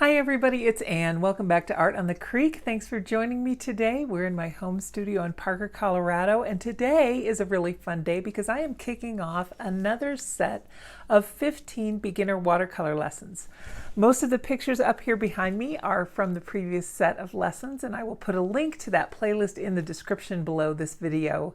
Hi everybody, it's Anne. Welcome back to Art on the Creek. Thanks for joining me today. We're in my home studio in Parker, Colorado, and today is a really fun day because I am kicking off another set of 15 beginner watercolor lessons. Most of the pictures up here behind me are from the previous set of lessons, and I will put a link to that playlist in the description below this video.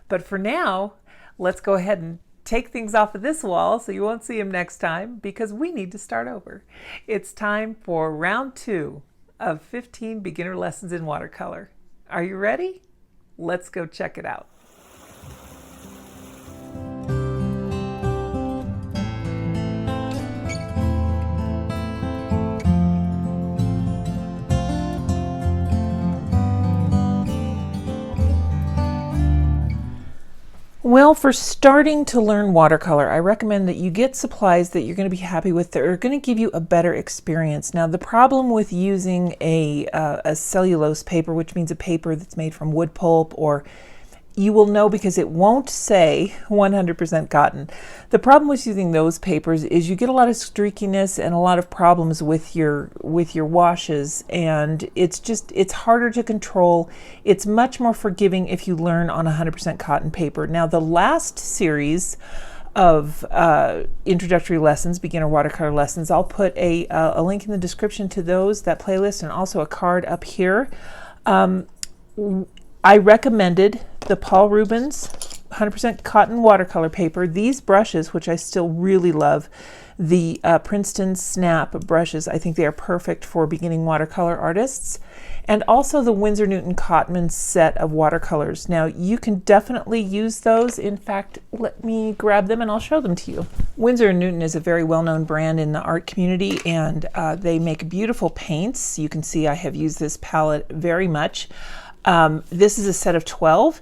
But for now, let's go ahead and take things off of this wall so you won't see them next time because we need to start over. It's time for round 2 of 15 beginner lessons in watercolor. Are you ready? Let's go check it out. Well, for starting to learn watercolor, I recommend that you get supplies that you're going to be happy with that are going to give you a better experience. Now, the problem with using a cellulose paper, which means a paper that's made from wood pulp, or you will know because it won't say 100% cotton. The problem with using those papers is you get a lot of streakiness and a lot of problems with your washes, and it's harder to control. It's much more forgiving if you learn on 100% cotton paper. Now, the last series of introductory lessons, beginner watercolor lessons, I'll put a link in the description to those, that playlist, and also a card up here. I recommended the Paul Rubens 100% cotton watercolor paper. These brushes, which I still really love, the Princeton Snap brushes, I think they are perfect for beginning watercolor artists. And also the Winsor Newton Cotman set of watercolors. Now, you can definitely use those. In fact, let me grab them and I'll show them to you. Winsor & Newton is a very well-known brand in the art community, and they make beautiful paints. You can see I have used this palette very much. This is a set of 12,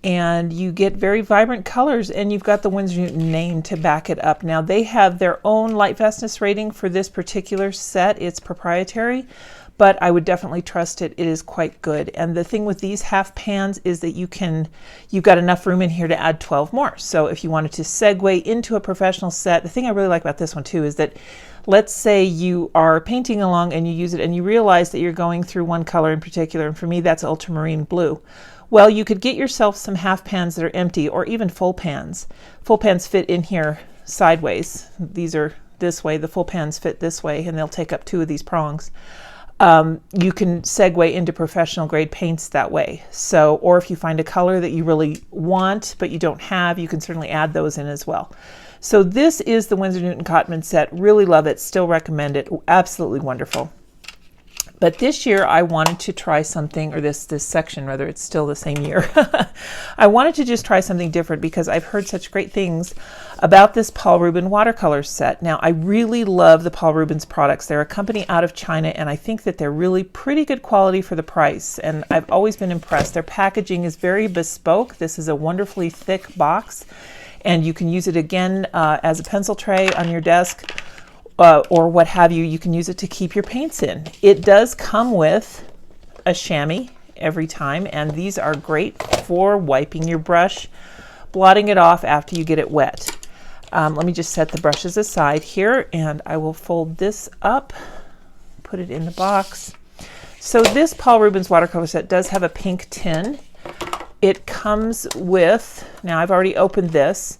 and you get very vibrant colors, and you've got the Winsor Newton name to back it up. Now, they have their own light fastness rating for this particular set. It's proprietary, but I would definitely trust it. It is quite good. And the thing with these half pans is that you've got enough room in here to add 12 more. So if you wanted to segue into a professional set, the thing I really like about this one too is that, let's say you are painting along and you use it and you realize that you're going through one color in particular, and for me that's ultramarine blue. Well, you could get yourself some half pans that are empty, or even full pans. Full pans fit in here sideways. These are this way, the full pans fit this way, and they'll take up 2 of these prongs. You can segue into professional grade paints that way. So, or if you find a color that you really want but you don't have, you can certainly add those in as well. So this is the Winsor Newton Cotman set. Really love it. Still recommend it. Absolutely wonderful. But this year I wanted to try something, or this section rather, it's still the same year. I wanted to just try something different because I've heard such great things about this Paul Rubens watercolor set. Now, I really love the Paul Rubens products. They're a company out of China, and I think that they're really pretty good quality for the price, and I've always been impressed. Their packaging is very bespoke. This is a wonderfully thick box, and you can use it again as a pencil tray on your desk, or what have you. You can use it to keep your paints in. It does come with a chamois every time, and these are great for wiping your brush, blotting it off after you get it wet. Let me just set the brushes aside here, and I will fold this up, put it in the box. So this Paul Rubens watercolor set does have a pink tin. It comes with, now I've already opened this,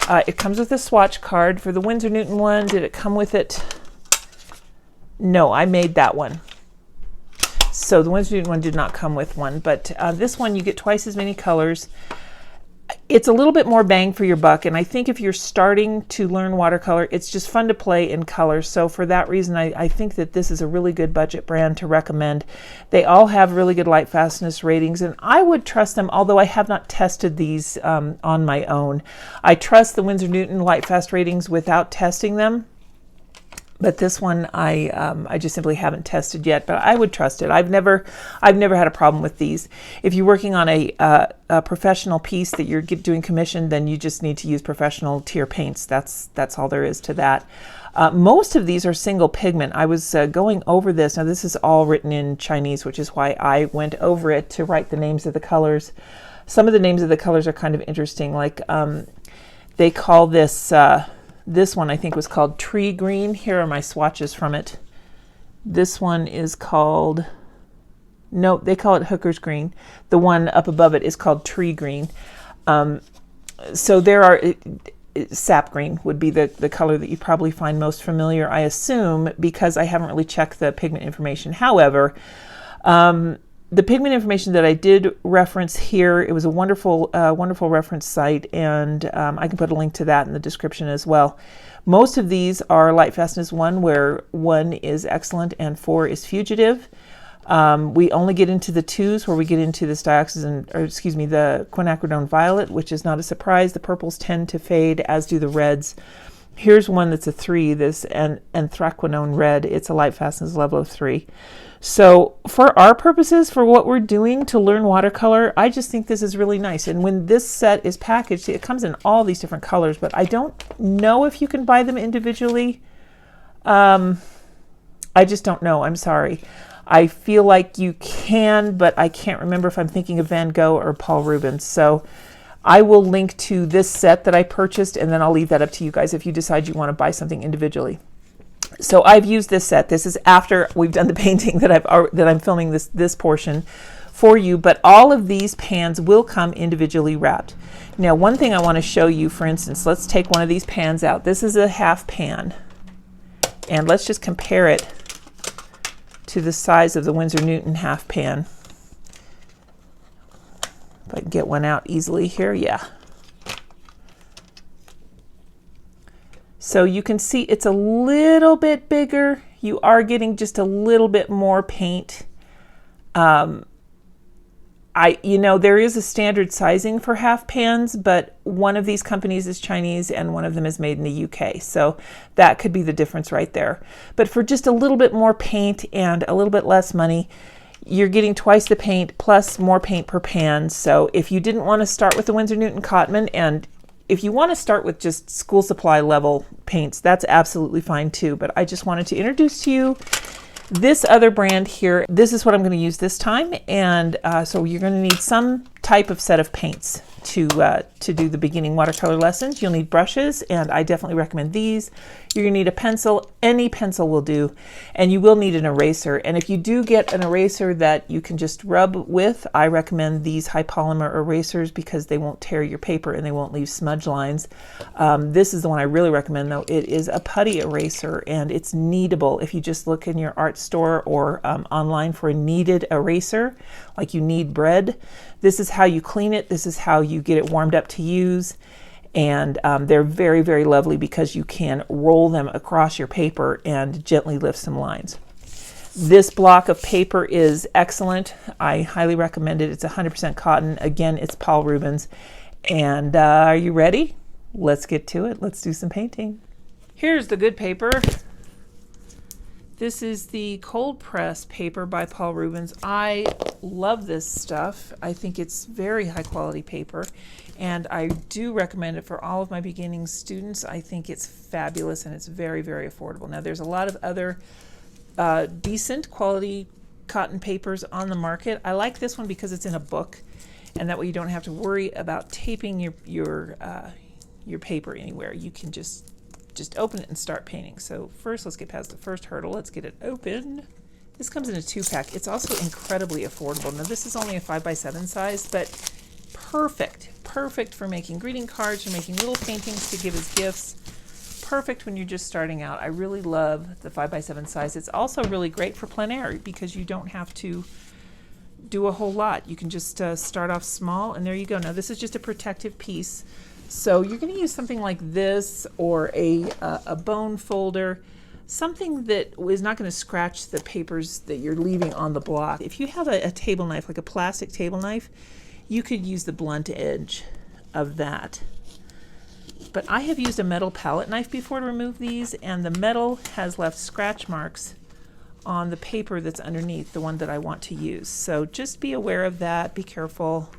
it comes with a swatch card. For the Winsor Newton one, did it come with it? No, I made that one. So the Winsor Newton one did not come with one, but this one you get twice as many colors. It's a little bit more bang for your buck, and I think if you're starting to learn watercolor, it's just fun to play in color. So for that reason, I think that this is a really good budget brand to recommend. They all have really good light fastness ratings, and I would trust them, although I have not tested these on my own. I trust the Winsor Newton light fast ratings without testing them. But this one I just simply haven't tested yet, but I would trust it. I've never had a problem with these. If you're working on a professional piece that you're doing commission, then you just need to use professional tier paints. That's all there is to that. Most of these are single pigment. I was going over this. Now this is all written in Chinese, which is why I went over it to write the names of the colors. Some of the names of the colors are kind of interesting. Like they call this. This one I think was called Tree Green. Here are my swatches from it. This one is called, no, they call it hooker's green. The one up above it is called tree green. So there are, sap green would be the color that you probably find most familiar, I assume, because I haven't really checked the pigment information. However, the pigment information that I did reference here, it was a wonderful, wonderful reference site, and I can put a link to that in the description as well. Most of these are light fastness 1, where 1 is excellent and 4 is fugitive. We only get into the 2s where we get into this dioxazine, or excuse me, the quinacridone violet, which is not a surprise. The purples tend to fade, as do the reds. Here's one that's a 3, this anthraquinone red. It's a light fastness level of 3. So for our purposes, for what we're doing to learn watercolor, I just think this is really nice. And when this set is packaged, it comes in all these different colors, but I don't know if you can buy them individually. I just don't know. I'm sorry. I feel like you can, but I can't remember if I'm thinking of Van Gogh or Paul Rubens. So I will link to this set that I purchased, and then I'll leave that up to you guys if you decide you want to buy something individually. So I've used this set. This is after we've done the painting that I'm filming this portion for you, but all of these pans will come individually wrapped. Now, one thing I want to show you, for instance, let's take one of these pans out. This is a half pan, and let's just compare it to the size of the Winsor Newton half pan. If I can get one out easily here, yeah. So you can see it's a little bit bigger. You are getting just a little bit more paint. You know, there is a standard sizing for half pans, but one of these companies is Chinese and one of them is made in the UK. So that could be the difference right there. But for just a little bit more paint and a little bit less money, you're getting twice the paint plus more paint per pan. So if you didn't want to start with the Winsor Newton Cotman, and if you want to start with just school supply level paints, that's absolutely fine too. But I just wanted to introduce to you this other brand here. This is what I'm going to use this time. And so you're going to need some type of set of paints to do the beginning watercolor lessons. You'll need brushes, and I definitely recommend these. You're going to need a pencil. Any pencil will do. And you will need an eraser. And if you do get an eraser that you can just rub with, I recommend these high polymer erasers because they won't tear your paper and they won't leave smudge lines. This is the one I really recommend, though. It is a putty eraser, and it's kneadable. If you just look in your art store or online for a kneaded eraser, like you knead bread, this is how you clean it. This is how you get it warmed up to use. And they're very, very lovely because you can roll them across your paper and gently lift some lines. This block of paper is excellent. I highly recommend it. It's 100% cotton. Again, it's Paul Rubens. And are you ready? Let's get to it. Let's do some painting. Here's the good paper. This is the cold press paper by Paul Rubens. I love this stuff. I think it's very high quality paper, and I do recommend it for all of my beginning students. I think it's fabulous and it's very, very affordable. Now, there's a lot of other decent quality cotton papers on the market. I like this one because it's in a book, and that way you don't have to worry about taping your paper anywhere. You can just open it and start painting. So first, let's get past the first hurdle. Let's get it open. This comes in a 2-pack. It's also incredibly affordable. Now, this is only a 5x7 size, but perfect for making greeting cards or making little paintings to give as gifts. Perfect when you're just starting out. I really love the 5x7 size. It's also really great for plein air because you don't have to do a whole lot. You can just start off small, and there you go. Now, this is just a protective piece. So you're going to use something like this, or a bone folder, something that is not going to scratch the papers that you're leaving on the block. If you have a table knife, like a plastic table knife, you could use the blunt edge of that. But I have used a metal palette knife before to remove these, and the metal has left scratch marks on the paper that's underneath, the one that I want to use. So just be aware of that. Be careful.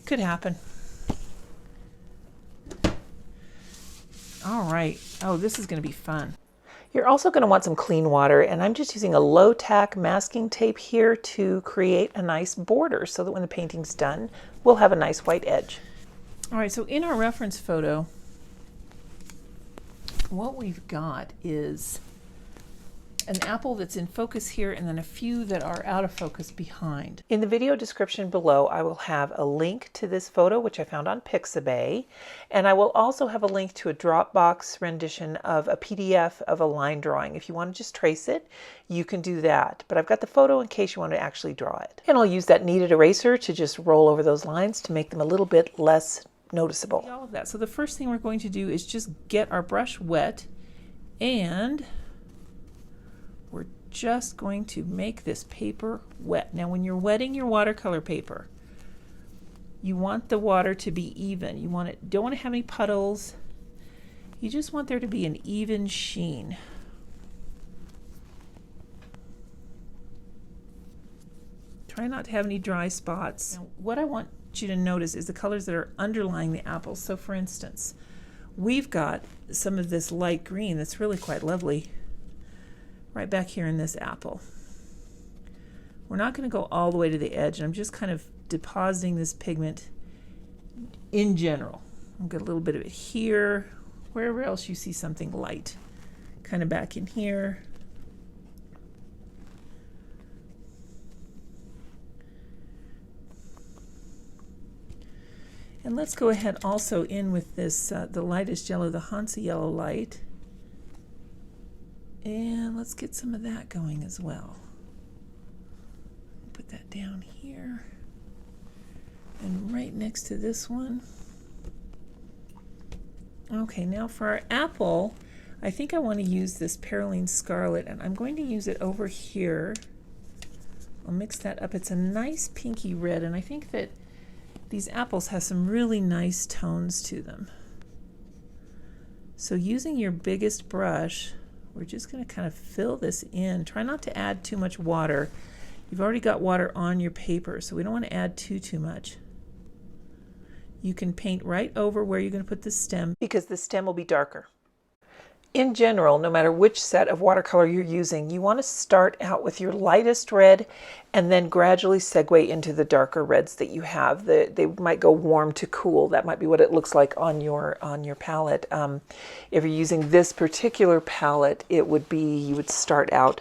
Could happen. All right. Oh, this is going to be fun. You're also going to want some clean water, and I'm just using a low-tack masking tape here to create a nice border so that when the painting's done, we'll have a nice white edge. All right, so in our reference photo, what we've got is an apple that's in focus here and then a few that are out of focus behind. In the video description below, I will have a link to this photo, which I found on Pixabay, and I will also have a link to a Dropbox rendition of a PDF of a line drawing. If you want to just trace it, you can do that. But I've got the photo in case you want to actually draw it. And I'll use that kneaded eraser to just roll over those lines to make them a little bit less noticeable. All of that. So the first thing we're going to do is just get our brush wet, and we're just going to make this paper wet. Now when you're wetting your watercolor paper, you want the water to be even. You want it, don't want to have any puddles. You just want there to be an even sheen. Try not to have any dry spots. Now, what I want you to notice is the colors that are underlying the apples. So for instance, we've got some of this light green that's really quite lovely right back here in this apple. We're not going to go all the way to the edge, and I'm just kind of depositing this pigment in general. I've got a little bit of it here, wherever else you see something light, kind of back in here. And let's go ahead also in with this, the lightest yellow, the Hansa yellow light. And let's get some of that going as well. Put that down here. And right next to this one. Okay, now for our apple, I think I want to use this Perylene Scarlet, and I'm going to use it over here. I'll mix that up. It's a nice pinky red, and I think that these apples have some really nice tones to them. So using your biggest brush, we're just going to kind of fill this in. Try not to add too much water. You've already got water on your paper, so we don't want to add too much. You can paint right over where you're going to put the stem, because the stem will be darker. In general, no matter which set of watercolor you're using, you want to start out with your lightest red and then gradually segue into the darker reds that you have. They might go warm to cool. That might be what it looks like on your palette. If you're using this particular palette, it would be, you would start out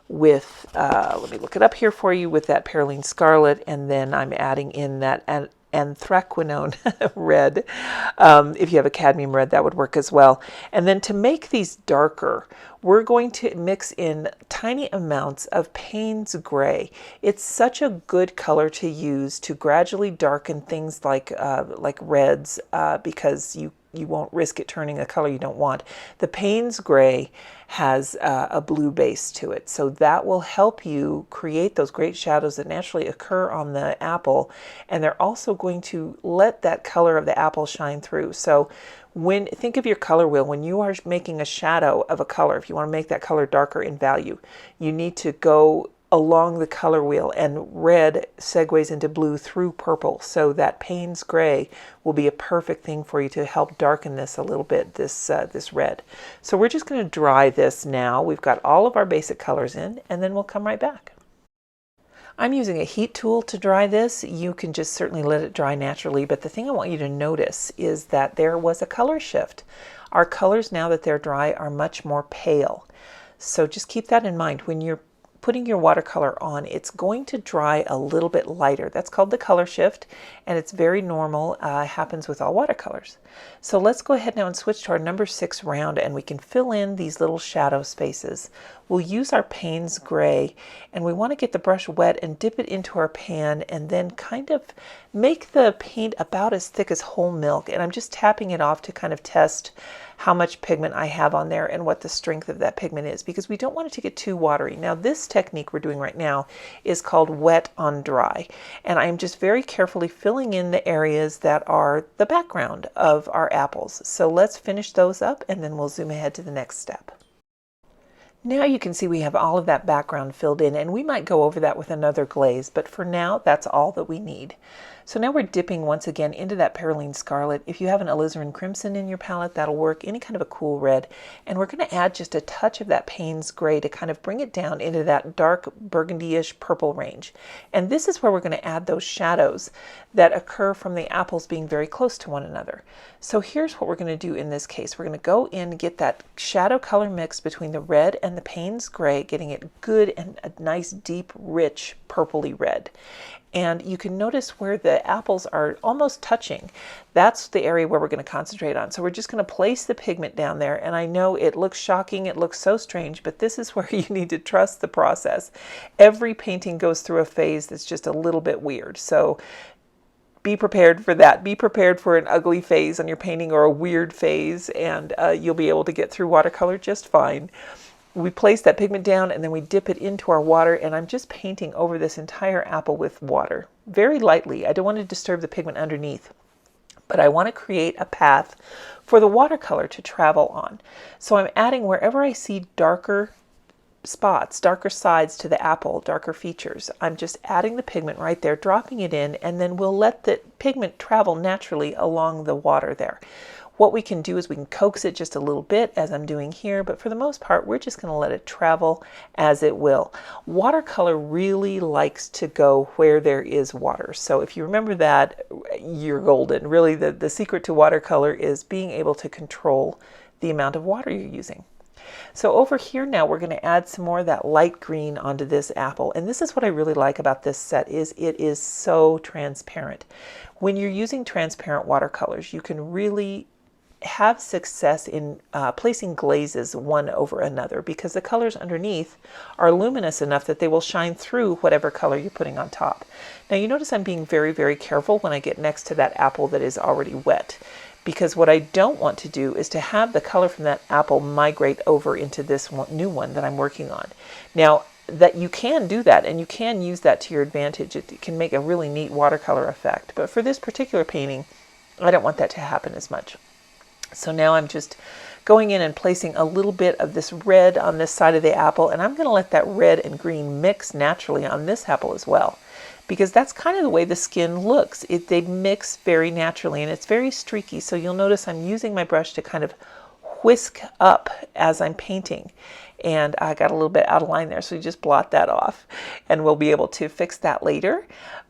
with, let me look it up here for you, with that Perylene Scarlet, and then I'm adding in that anthraquinone red. If you have a cadmium red, that would work as well. And then to make these darker, we're going to mix in tiny amounts of Payne's Gray. It's such a good color to use to gradually darken things like reds, because you won't risk it turning a color you don't want. The Payne's Gray has a blue base to it, so that will help you create those great shadows that naturally occur on the apple, and they're also going to let that color of the apple shine through. So think of your color wheel. When you are making a shadow of a color, if you want to make that color darker in value, you need to go along the color wheel, and red segues into blue through purple. So that Payne's Gray will be a perfect thing for you to help darken this a little bit, this red. So we're just going to dry this now. We've got all of our basic colors in, and then we'll come right back. I'm using a heat tool to dry this. You can just certainly let it dry naturally, but the thing I want you to notice is that there was a color shift. Our colors, now that they're dry, are much more pale. So just keep that in mind. When you're putting your watercolor on, it's going to dry a little bit lighter. That's called the color shift, and it's very normal. Happens with all watercolors. So let's go ahead now and switch to our number 6 round, and we can fill in these little shadow spaces. We'll use our Payne's Gray, and we want to get the brush wet and dip it into our pan, and then kind of make the paint about as thick as whole milk. And I'm just tapping it off to kind of test how much pigment I have on there and what the strength of that pigment is, because we don't want it to get too watery. Now this technique we're doing right now is called wet on dry, and I'm just very carefully filling in the areas that are the background of our apples. So let's finish those up, and then we'll zoom ahead to the next step. Now you can see we have all of that background filled in, and we might go over that with another glaze, but for now that's all that we need. So now we're dipping once again into that Perylene Scarlet. If you have an alizarin crimson in your palette, that'll work, any kind of a cool red. And we're going to add just a touch of that Payne's Gray to kind of bring it down into that dark burgundy-ish purple range. And this is where we're going to add those shadows that occur from the apples being very close to one another. So here's what we're going to do in this case. We're going to go in and get that shadow color mix between the red and the Payne's Gray, getting it good and a nice deep, rich, purpley red. And you can notice where the apples are almost touching. That's the area where we're going to concentrate on. So we're just going to place the pigment down there. And I know it looks shocking, it looks so strange, but this is where you need to trust the process. Every painting goes through a phase that's just a little bit weird. So be prepared for that. Be prepared for an ugly phase on your painting or a weird phase, and you'll be able to get through watercolor just fine. We place that pigment down and then we dip it into our water, and I'm just painting over this entire apple with water very lightly. I don't want to disturb the pigment underneath, but I want to create a path for the watercolor to travel on. So I'm adding wherever I see darker spots, darker sides to the apple, darker features. I'm just adding the pigment right there, dropping it in, and then we'll let the pigment travel naturally along the water there. What we can do is we can coax it just a little bit, as I'm doing here, but for the most part, we're just going to let it travel as it will. Watercolor really likes to go where there is water. So if you remember that, you're golden. Really, the secret to watercolor is being able to control the amount of water you're using. So over here now, we're going to add some more of that light green onto this apple. And this is what I really like about this set, is it is so transparent. When you're using transparent watercolors, you can really have success in placing glazes one over another, because the colors underneath are luminous enough that they will shine through whatever color you're putting on top. Now you notice I'm being very, very careful when I get next to that apple that is already wet, because what I don't want to do is to have the color from that apple migrate over into this new one that I'm working on. Now that you can do that, and you can use that to your advantage. It can make a really neat watercolor effect, but for this particular painting, I don't want that to happen as much. So now I'm just going in and placing a little bit of this red on this side of the apple, and I'm going to let that red and green mix naturally on this apple as well, because that's kind of the way the skin looks. They mix very naturally, and it's very streaky. So you'll notice I'm using my brush to kind of whisk up as I'm painting, and I got a little bit out of line there, so you just blot that off, and we'll be able to fix that later.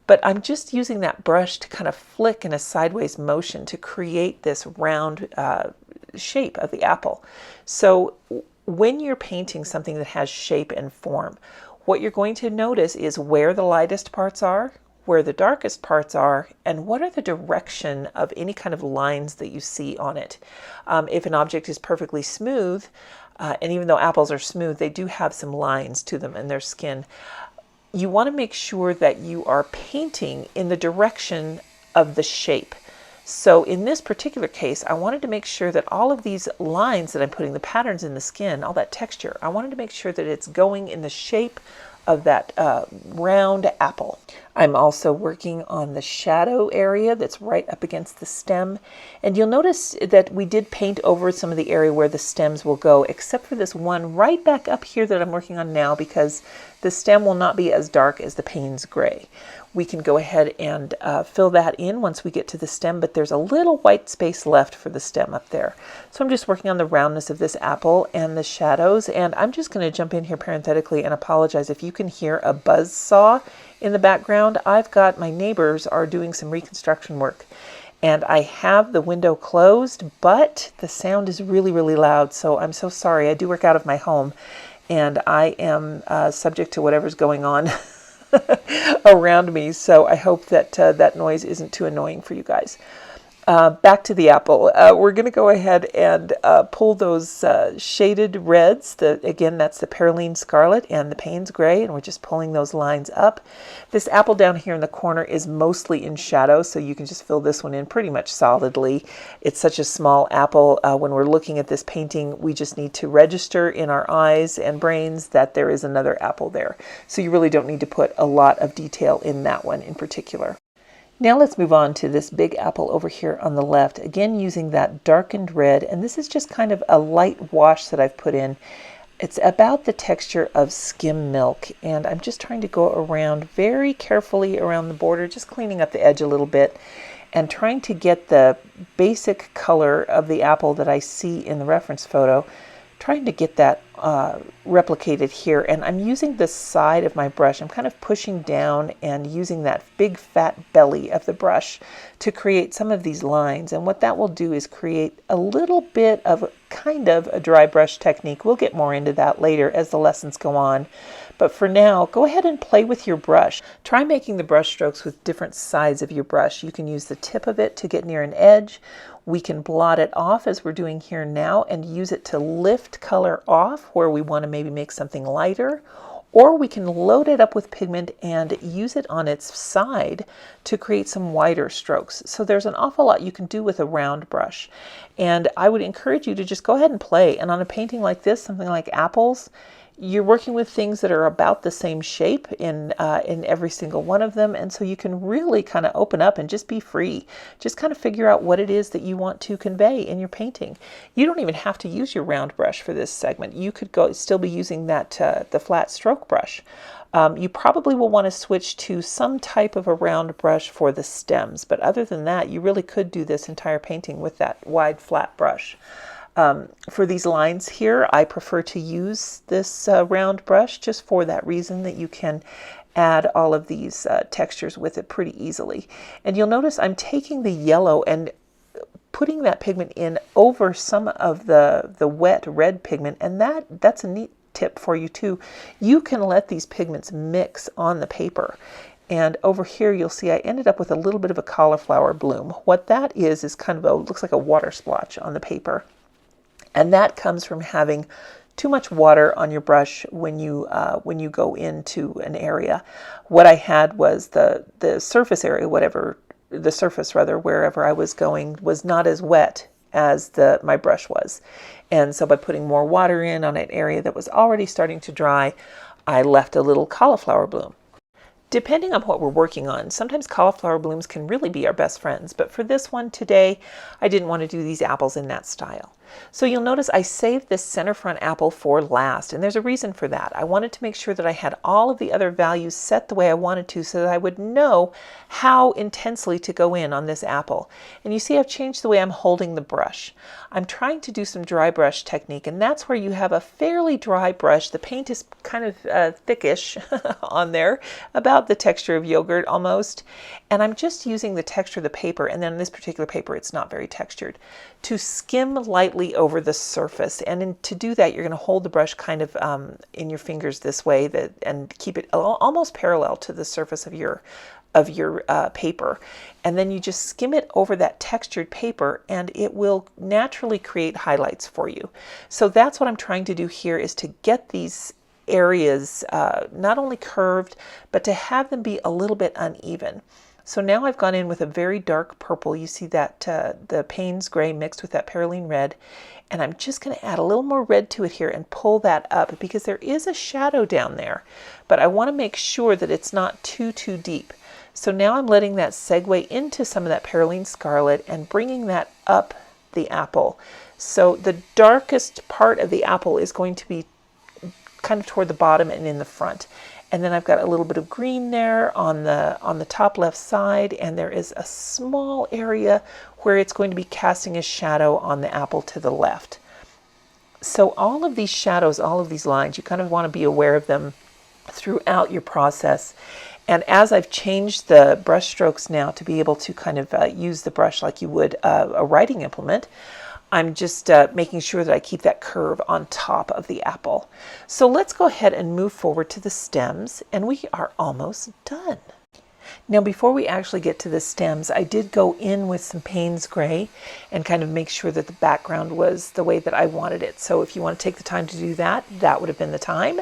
But I'm just using that brush to kind of flick in a sideways motion to create this round shape of the apple. So when you're painting something that has shape and form, what you're going to notice is where the lightest parts are, where the darkest parts are, and what are the direction of any kind of lines that you see on it. If an object is perfectly smooth, and even though apples are smooth, they do have some lines to them in their skin. You want to make sure that you are painting in the direction of the shape. So in this particular case, I wanted to make sure that all of these lines that I'm putting, the patterns in the skin, all that texture, I wanted to make sure that it's going in the shape of that round apple. I'm also working on the shadow area that's right up against the stem. And you'll notice that we did paint over some of the area where the stems will go, except for this one right back up here that I'm working on now, because the stem will not be as dark as the Payne's Gray. We can go ahead and fill that in once we get to the stem, but there's a little white space left for the stem up there. So I'm just working on the roundness of this apple and the shadows, and I'm just going to jump in here parenthetically and apologize if you can hear a buzz saw in the background. I've got, my neighbors are doing some reconstruction work, and I have the window closed, but the sound is really, really loud, so I'm so sorry. I do work out of my home, and I am subject to whatever's going on around me, so I hope that that noise isn't too annoying for you guys. Back to the apple. We're going to go ahead and pull those shaded reds. Again, that's the Perylene Scarlet and the Payne's Gray, and we're just pulling those lines up. This apple down here in the corner is mostly in shadow, so you can just fill this one in pretty much solidly. It's such a small apple. When we're looking at this painting, we just need to register in our eyes and brains that there is another apple there. So you really don't need to put a lot of detail in that one in particular. Now let's move on to this big apple over here on the left, again using that darkened red, and this is just kind of a light wash that I've put in. It's about the texture of skim milk, and I'm just trying to go around very carefully around the border, just cleaning up the edge a little bit and trying to get the basic color of the apple that I see in the reference photo, trying to get that replicated here. And I'm using the side of my brush. I'm kind of pushing down and using that big fat belly of the brush to create some of these lines. And what that will do is create a little bit of kind of a dry brush technique. We'll get more into that later as the lessons go on. But for now, go ahead and play with your brush. Try making the brush strokes with different sides of your brush. You can use the tip of it to get near an edge. We can blot it off as we're doing here now and use it to lift color off where we want to maybe make something lighter. Or we can load it up with pigment and use it on its side to create some wider strokes. So there's an awful lot you can do with a round brush. And I would encourage you to just go ahead and play. And on a painting like this, something like apples, you're working with things that are about the same shape in every single one of them. And so you can really kind of open up and just be free. Just kind of figure out what it is that you want to convey in your painting. You don't even have to use your round brush for this segment. You could still be using that the flat stroke brush. You probably will want to switch to some type of a round brush for the stems. But other than that, you really could do this entire painting with that wide flat brush. For these lines here, I prefer to use this round brush just for that reason, that you can add all of these textures with it pretty easily. And you'll notice I'm taking the yellow and putting that pigment in over some of the wet red pigment, and that's a neat tip for you too. You can let these pigments mix on the paper. And over here, you'll see I ended up with a little bit of a cauliflower bloom. What that is kind of looks like a water splotch on the paper. And that comes from having too much water on your brush when you go into an area. What I had was the surface area, wherever I was going, was not as wet as my brush was. And so by putting more water in on an area that was already starting to dry, I left a little cauliflower bloom. Depending on what we're working on, sometimes cauliflower blooms can really be our best friends, but for this one today, I didn't want to do these apples in that style. So you'll notice I saved this center front apple for last, and there's a reason for that. I wanted to make sure that I had all of the other values set the way I wanted to so that I would know how intensely to go in on this apple. And you see I've changed the way I'm holding the brush. I'm trying to do some dry brush technique, and that's where you have a fairly dry brush. The paint is kind of thickish on there, about the texture of yogurt almost. And I'm just using the texture of the paper, and then on this particular paper it's not very textured, to skim lightly over the surface. And to do that, you're going to hold the brush kind of in your fingers this way, and keep it almost parallel to the surface of your paper. And then you just skim it over that textured paper, and it will naturally create highlights for you. So that's what I'm trying to do here, is to get these areas not only curved, but to have them be a little bit uneven. So now I've gone in with a very dark purple. You see that the Payne's gray mixed with that Perylene red. And I'm just going to add a little more red to it here and pull that up, because there is a shadow down there. But I want to make sure that it's not too deep. So now I'm letting that segue into some of that Perylene scarlet and bringing that up the apple. So the darkest part of the apple is going to be kind of toward the bottom and in the front. And then I've got a little bit of green there on the top left side, and there is a small area where it's going to be casting a shadow on the apple to the left. So all of these shadows, all of these lines, you kind of want to be aware of them throughout your process. And as I've changed the brush strokes now to be able to kind of use the brush like you would a writing implement, I'm just making sure that I keep that curve on top of the apple. So let's go ahead and move forward to the stems, and we are almost done. Now before we actually get to the stems, I did go in with some Payne's gray and kind of make sure that the background was the way that I wanted it. So if you want to take the time to do that, that would have been the time.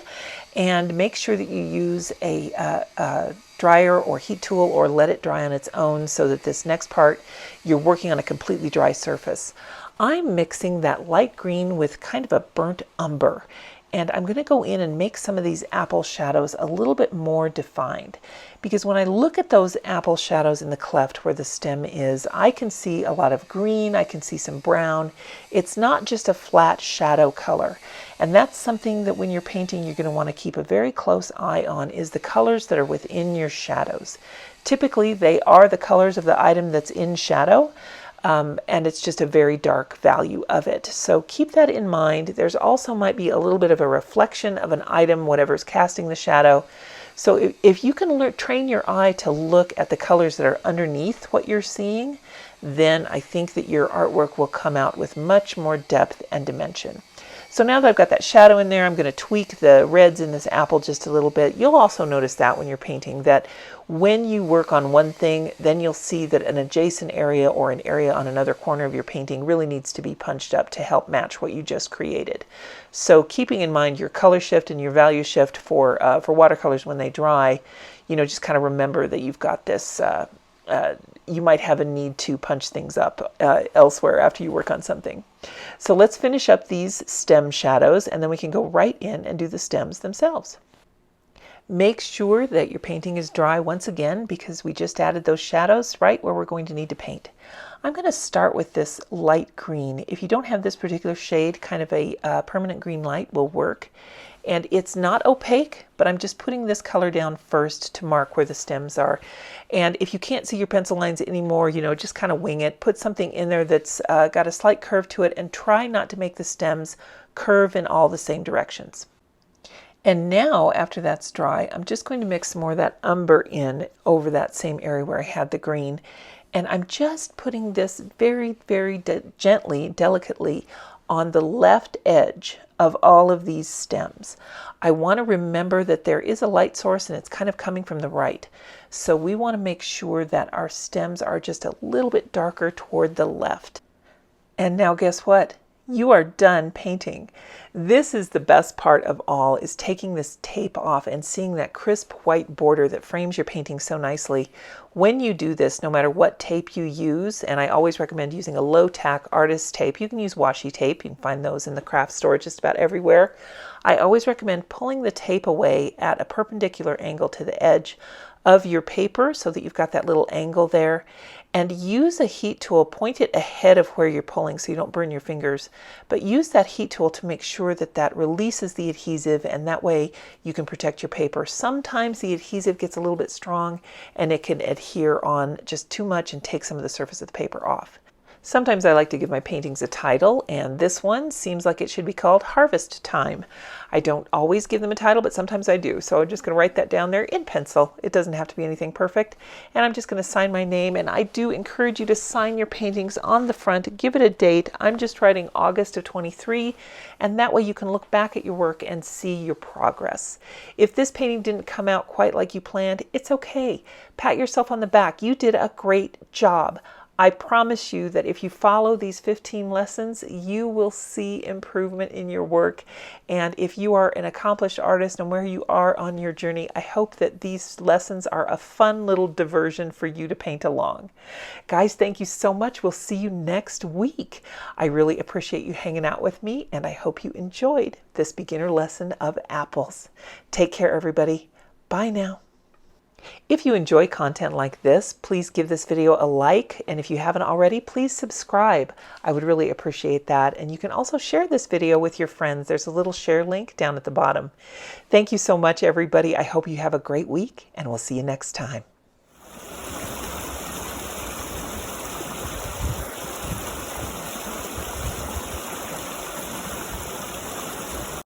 And make sure that you use a dryer or heat tool, or let it dry on its own, so that this next part you're working on a completely dry surface. I'm mixing that light green with kind of a burnt umber, And I'm going to go in and make some of these apple shadows a little bit more defined. Because when I look at those apple shadows in the cleft where the stem is, I can see a lot of green, I can see some brown. It's not just a flat shadow color. And that's something that when you're painting, you're going to want to keep a very close eye on, is the colors that are within your shadows. Typically, they are the colors of the item that's in shadow, and it's just a very dark value of it. So keep that in mind. There's also might be a little bit of a reflection of an item, whatever's casting the shadow. So if you can train your eye to look at the colors that are underneath what you're seeing, then I think that your artwork will come out with much more depth and dimension. So now that I've got that shadow in there, I'm going to tweak the reds in this apple just a little bit. You'll also notice that when you're painting, that when you work on one thing, then you'll see that an adjacent area or an area on another corner of your painting really needs to be punched up to help match what you just created. So keeping in mind your color shift and your value shift for watercolors when they dry, you know, just kind of remember that you've got this, you might have a need to punch things up elsewhere after you work on something. So let's finish up these stem shadows, and then we can go right in and do the stems themselves. Make sure that your painting is dry once again, because we just added those shadows right where we're going to need to paint. I'm going to start with this light green. If you don't have this particular shade, kind of a permanent green light will work. And it's not opaque, but I'm just putting this color down first to mark where the stems are. And if you can't see your pencil lines anymore, you know, just kind of wing it. Put something in there that's got a slight curve to it, and try not to make the stems curve in all the same directions. And now, after that's dry, I'm just going to mix some more of that umber in over that same area where I had the green. And I'm just putting this very, very gently, delicately on the left edge of all of these stems. I want to remember that there is a light source and it's kind of coming from the right. So we want to make sure that our stems are just a little bit darker toward the left. And now guess what? You are done painting. This is the best part of all, is taking this tape off and seeing that crisp white border that frames your painting so nicely. When you do this, no matter what tape you use, and I always recommend using a low tack artist tape. You can use washi tape. You can find those in the craft store just about everywhere. I always recommend pulling the tape away at a perpendicular angle to the edge of your paper so that you've got that little angle there. And use a heat tool, point it ahead of where you're pulling so you don't burn your fingers, but use that heat tool to make sure that that releases the adhesive, and that way you can protect your paper. Sometimes the adhesive gets a little bit strong and it can adhere on just too much and take some of the surface of the paper off. Sometimes I like to give my paintings a title, and this one seems like it should be called Harvest Time. I don't always give them a title, but sometimes I do. So I'm just going to write that down there in pencil. It doesn't have to be anything perfect. And I'm just going to sign my name, and I do encourage you to sign your paintings on the front. Give it a date. I'm just writing August of 23, and that way you can look back at your work and see your progress. If this painting didn't come out quite like you planned, it's okay. Pat yourself on the back. You did a great job. I promise you that if you follow these 15 lessons, you will see improvement in your work. And if you are an accomplished artist and where you are on your journey, I hope that these lessons are a fun little diversion for you to paint along. Guys, thank you so much. We'll see you next week. I really appreciate you hanging out with me, and I hope you enjoyed this beginner lesson of apples. Take care, everybody. Bye now. If you enjoy content like this, please give this video a like, and if you haven't already, please subscribe. I would really appreciate that. And you can also share this video with your friends. There's a little share link down at the bottom. Thank you so much, everybody. I hope you have a great week, and we'll see you next time.